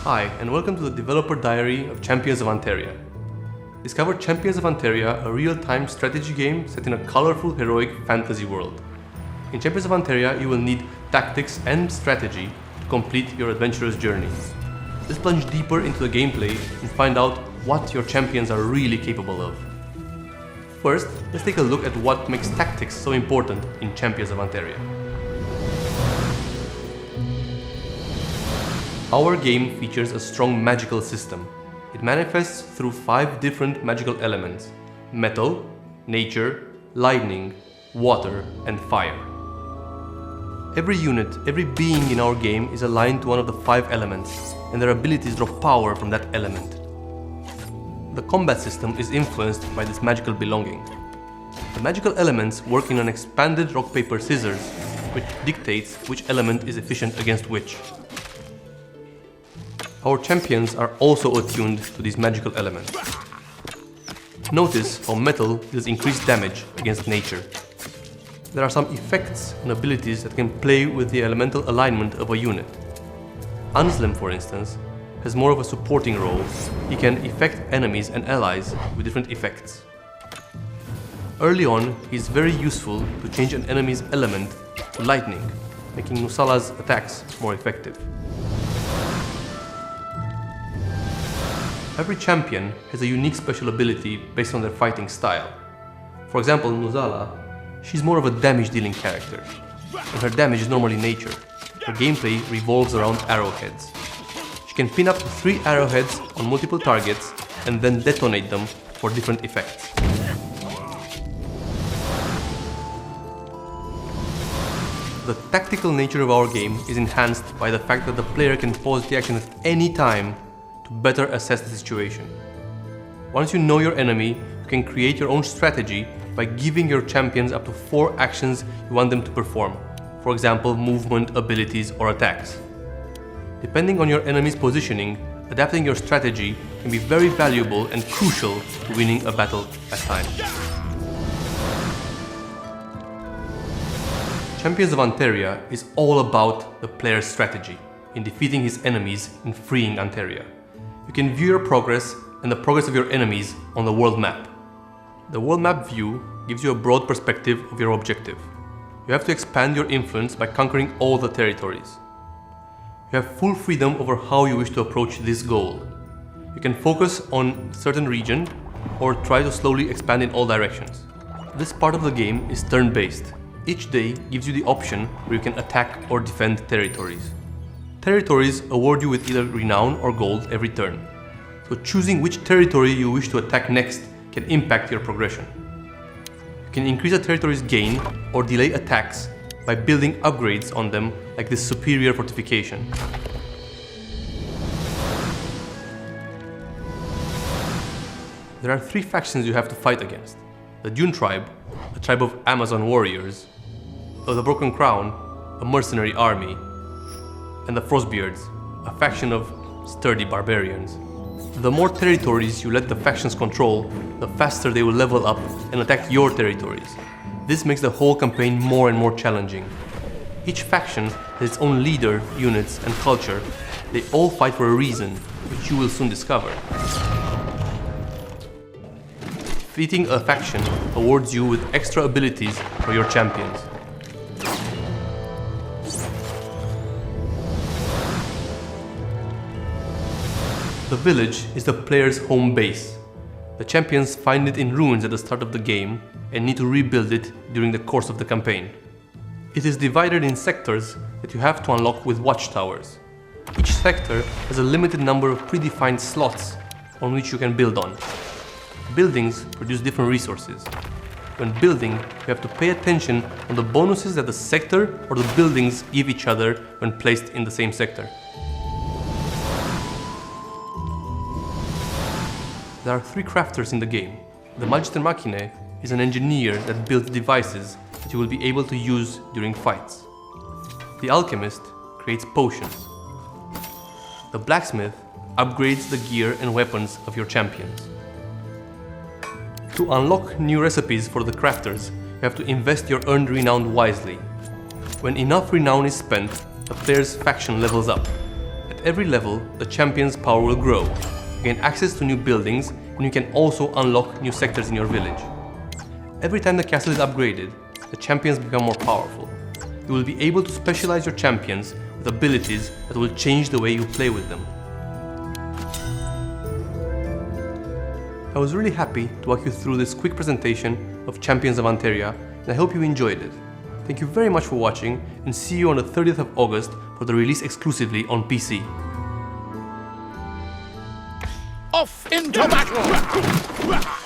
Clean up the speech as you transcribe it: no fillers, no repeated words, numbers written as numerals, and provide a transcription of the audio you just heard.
Hi, and welcome to the developer diary of Champions of Anteria. Discover Champions of Anteria, a real-time strategy game set in a colorful, heroic fantasy world. In Champions of Anteria, you will need tactics and strategy to complete your adventurous journey. Let's plunge deeper into the gameplay and find out what your champions are really capable of. First, let's take a look at what makes tactics so important in Champions of Anteria. Our game features a strong magical system. It manifests through 5 different magical elements: metal, nature, lightning, water, and fire. Every unit, every being in our game is aligned to one of the 5 elements, and their abilities draw power from that element. The combat system is influenced by this magical belonging. The magical elements work in an expanded rock, paper, scissors, which dictates which element is efficient against which. Our champions are also attuned to these magical elements. Notice how metal deals increased damage against nature. There are some effects and abilities that can play with the elemental alignment of a unit. Anslem, for instance, has more of a supporting role. He can affect enemies and allies with different effects. Early on, he is very useful to change an enemy's element to lightning, making Nusala's attacks more effective. Every champion has a unique special ability based on their fighting style. For example, Nusala, she's more of a damage-dealing character, and her damage is normally nature. Her gameplay revolves around arrowheads. She can pin up 3 arrowheads on multiple targets and then detonate them for different effects. The tactical nature of our game is enhanced by the fact that the player can pause the action at any time to better assess the situation. Once you know your enemy, you can create your own strategy by giving your champions up to 4 actions you want them to perform. For example, movement, abilities, or attacks. Depending on your enemy's positioning, adapting your strategy can be very valuable and crucial to winning a battle at times. Champions of Anteria is all about the player's strategy in defeating his enemies and freeing Anteria. You can view your progress and the progress of your enemies on the world map. The world map view gives you a broad perspective of your objective. You have to expand your influence by conquering all the territories. You have full freedom over how you wish to approach this goal. You can focus on a certain region or try to slowly expand in all directions. This part of the game is turn-based. Each day gives you the option where you can attack or defend territories. Territories award you with either renown or gold every turn, so choosing which territory you wish to attack next can impact your progression. You can increase a territory's gain or delay attacks by building upgrades on them, like this superior fortification. There are 3 factions you have to fight against: the Dune tribe, a tribe of Amazon warriors, the Broken Crown, a mercenary army, and the Frostbeards, a faction of sturdy barbarians. The more territories you let the factions control, the faster they will level up and attack your territories. This makes the whole campaign more and more challenging. Each faction has its own leader, units, and culture. They all fight for a reason, which you will soon discover. Defeating a faction awards you with extra abilities for your champions. The village is the player's home base. The champions find it in ruins at the start of the game and need to rebuild it during the course of the campaign. It is divided in sectors that you have to unlock with watchtowers. Each sector has a limited number of predefined slots on which you can build on. Buildings produce different resources. When building, you have to pay attention on the bonuses that the sector or the buildings give each other when placed in the same sector. There are 3 crafters in the game. The Magister Machinae is an engineer that builds devices that you will be able to use during fights. The Alchemist creates potions. The Blacksmith upgrades the gear and weapons of your champions. To unlock new recipes for the crafters, you have to invest your earned renown wisely. When enough renown is spent, the player's faction levels up. At every level, the champion's power will grow. You gain access to new buildings, and you can also unlock new sectors in your village. Every time the castle is upgraded, the champions become more powerful. You will be able to specialize your champions with abilities that will change the way you play with them. I was really happy to walk you through this quick presentation of Champions of Anteria, and I hope you enjoyed it. Thank you very much for watching, and see you on the 30th of August for the release exclusively on PC. Off into battle!